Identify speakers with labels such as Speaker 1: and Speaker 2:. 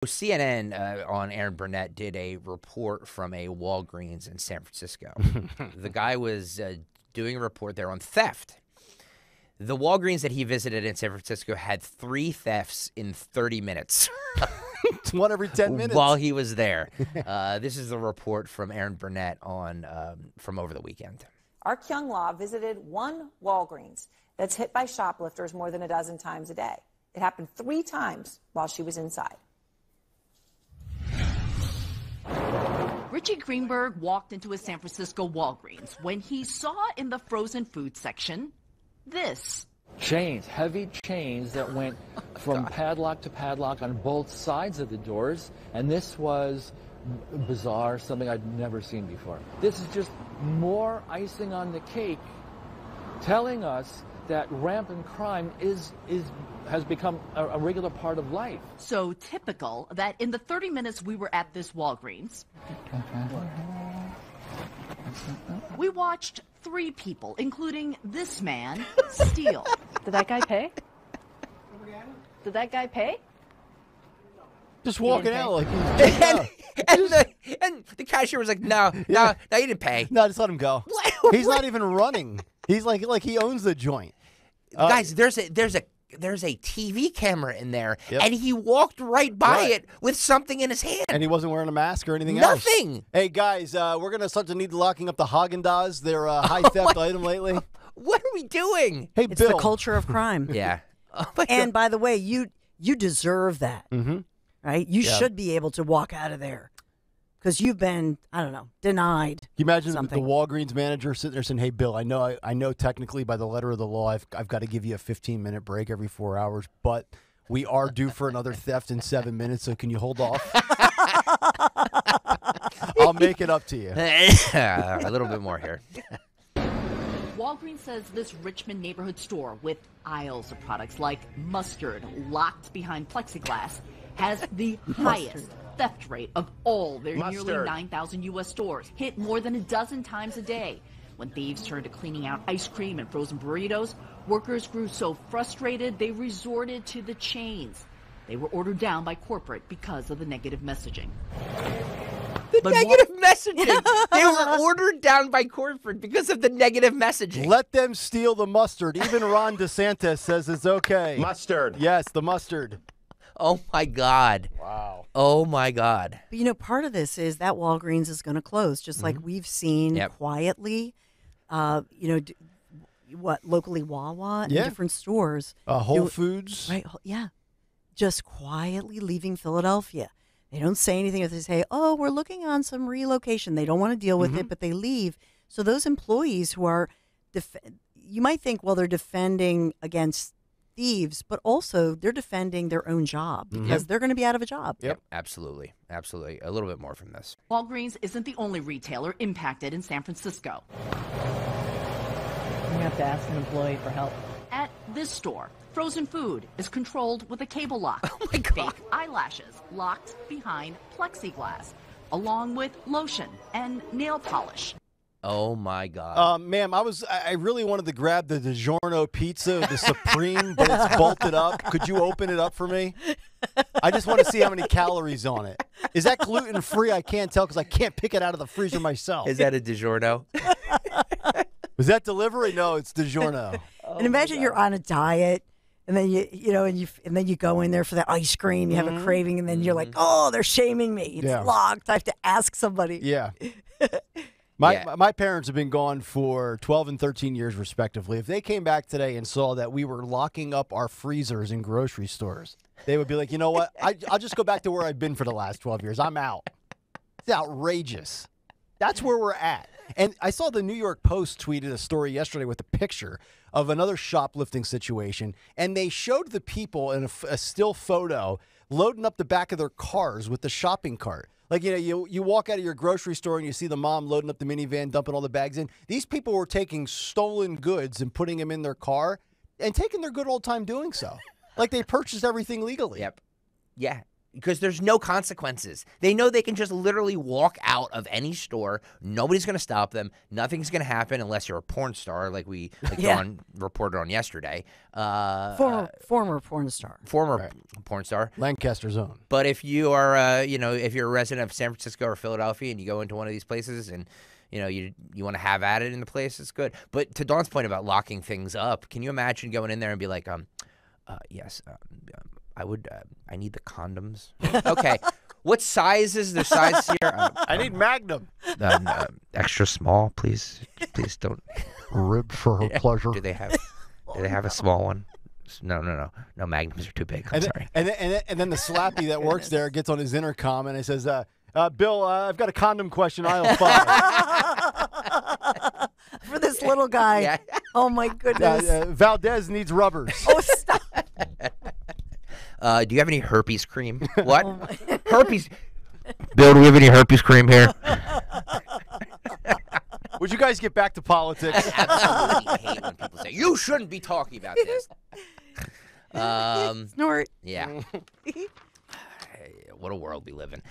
Speaker 1: CNN on Aaron Burnett did a report from a Walgreens in San Francisco. The guy was doing a report there on theft. The Walgreens that he visited in San Francisco had 3 thefts in 30 minutes.
Speaker 2: It's one every 10 minutes.
Speaker 1: While he was there. This is the report from Aaron Burnett on from over the weekend.
Speaker 3: Our Kyung Law visited one Walgreens that's hit by shoplifters more than a dozen times a day. It happened 3 times while she was inside.
Speaker 4: Richie Greenberg walked into a San Francisco Walgreens when he saw in the frozen food section this.
Speaker 5: Chains, heavy chains that went from padlock to padlock on both sides of the doors, and this was bizarre, something I'd never seen before. This is just more icing on the cake, telling us that rampant crime has become a regular part of life.
Speaker 4: So typical that in the 30 minutes we were at this Walgreens, we watched 3 people, including this man, steal.
Speaker 6: Did that guy pay? Did that guy pay?
Speaker 2: Just walking out like he's
Speaker 1: and the cashier was like, no, you didn't pay.
Speaker 2: No, just let him go. He's not even running. He's like he owns the joint.
Speaker 1: Guys, there's a TV camera in there, and he walked right by it with something in his hand.
Speaker 2: And he wasn't wearing a mask or anything else.
Speaker 1: Nothing.
Speaker 2: Hey, guys, we're going to start to need locking up the Haagen-Dazs, their high theft item lately.
Speaker 1: What are we doing?
Speaker 2: Hey,
Speaker 7: It's
Speaker 2: Bill.
Speaker 7: the culture of crime.
Speaker 1: Yeah.
Speaker 7: And by the way, you deserve that, right? You
Speaker 2: Yeah.
Speaker 7: should be able to walk out of there because you've been, I don't know, denied.
Speaker 2: Can you imagine
Speaker 7: something.
Speaker 2: the Walgreens manager sitting there saying, "Hey, Bill, I know technically by the letter of the law, I've got to give you a 15-minute break every 4 hours, but we are due for another theft in 7 minutes, so can you hold off? I'll make it up to you."
Speaker 1: A little bit more here.
Speaker 4: Walgreens says this Richmond neighborhood store with aisles of products like mustard locked behind plexiglass has the highest theft rate of all their nearly 9,000 U.S. stores, hit more than a dozen times a day. When thieves turned to cleaning out ice cream and frozen burritos, workers grew so frustrated they resorted to the chains. They were ordered down by corporate because of the negative messaging.
Speaker 1: Negative messaging. They were ordered down by corporate because of the negative messaging.
Speaker 2: Let them steal the mustard. Even Ron DeSantis says it's okay.
Speaker 8: Mustard.
Speaker 2: Yes, the mustard.
Speaker 1: Oh, my God.
Speaker 2: Wow.
Speaker 1: Oh, my God.
Speaker 7: But, part of this is that Walgreens is going to close, just like we've seen quietly, locally Wawa and different stores.
Speaker 2: Whole Foods.
Speaker 7: Right, yeah. Just quietly leaving Philadelphia. They don't say anything. If they say, oh, we're looking on some relocation, they don't want to deal with it, but they leave. So those employees who are, you might think, well, they're defending against thieves, but also they're defending their own job because they're going to be out of a job.
Speaker 1: Yep, absolutely. Absolutely. A little bit more from this.
Speaker 4: Walgreens isn't the only retailer impacted in San Francisco.
Speaker 6: You have to ask an employee for help.
Speaker 4: At this store, frozen food is controlled with a cable lock.
Speaker 1: Oh, my God.
Speaker 4: Fake eyelashes locked behind plexiglass, along with lotion and nail polish.
Speaker 1: Oh, my God.
Speaker 2: Ma'am, I really wanted to grab the DiGiorno pizza, the Supreme, but it's bolted up. Could you open it up for me? I just want to see how many calories on it. Is that gluten-free? I can't tell because I can't pick it out of the freezer myself.
Speaker 1: Is that a DiGiorno?
Speaker 2: Was that delivery? No, it's DiGiorno.
Speaker 7: And imagine you're on a diet, and then and then you go in there for that ice cream. You have a craving, and then you're like, oh, they're shaming me. It's locked. I have to ask somebody.
Speaker 2: Yeah. My parents have been gone for 12 and 13 years, respectively. If they came back today and saw that we were locking up our freezers in grocery stores, they would be like, you know what? I'll just go back to where I've been for the last 12 years. I'm out. It's outrageous. That's where we're at. And I saw the New York Post tweeted a story yesterday with a picture of another shoplifting situation, and they showed the people in a still photo loading up the back of their cars with the shopping cart. Like, you walk out of your grocery store and you see the mom loading up the minivan, dumping all the bags in. These people were taking stolen goods and putting them in their car and taking their good old time doing so. Like they purchased everything legally.
Speaker 1: Yep. Yeah. because there's no consequences. They know they can just literally walk out of any store. Nobody's going to stop them. Nothing's going to happen unless you're a porn star, like Dawn reported on yesterday.
Speaker 7: Former porn star.
Speaker 1: Porn star.
Speaker 2: Lancaster's own.
Speaker 1: But if you are, if you're a resident of San Francisco or Philadelphia and you go into one of these places and you want to have at it in the place, it's good. But to Dawn's point about locking things up, can you imagine going in there and be like, yes, I need the condoms. Okay. What size is the size here?
Speaker 2: I need Magnum.
Speaker 1: Extra small, please. Please don't.
Speaker 2: Rib for her pleasure.
Speaker 1: Do they have a small one? No. No, Magnums are too big. I'm sorry.
Speaker 2: And then the slappy that works there gets on his intercom and he says, Bill, I've got a condom question, aisle 5.
Speaker 7: For this little guy.
Speaker 1: Yeah.
Speaker 7: Oh, my goodness.
Speaker 2: Valdez needs rubbers.
Speaker 7: Oh, stop.
Speaker 1: Do you have any herpes cream? What? Herpes? Bill, do we have any herpes cream here?
Speaker 2: Would you guys get back to politics?
Speaker 1: I absolutely hate when people say, you shouldn't be talking about this.
Speaker 7: Snort.
Speaker 1: Yeah. What a world we live in.